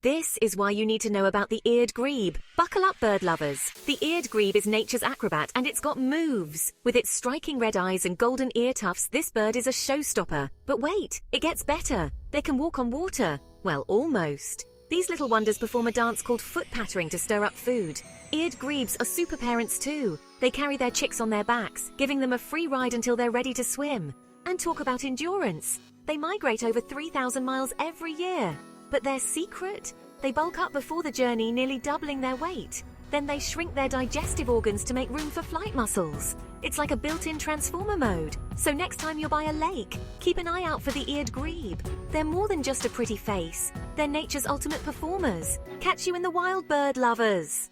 This is why you need to know about the eared grebe. Buckle up, bird lovers. The eared grebe is nature's acrobat and it's got moves. With its striking red eyes and golden ear tufts, this bird is a showstopper. But wait, it gets better. They can walk on water. Well, almost. These little wonders perform a dance called foot pattering to stir up food. Eared grebes are super parents too. They carry their chicks on their backs, giving them a free ride until they're ready to swim. And talk about endurance. They migrate over 3,000 miles every year. But their secret? They bulk up before the journey, nearly doubling their weight. Then they shrink their digestive organs to make room for flight muscles. It's like a built-in transformer mode. So next time you're by a lake, keep an eye out for the eared grebe. They're more than just a pretty face. They're nature's ultimate performers. Catch you in the wild, bird lovers.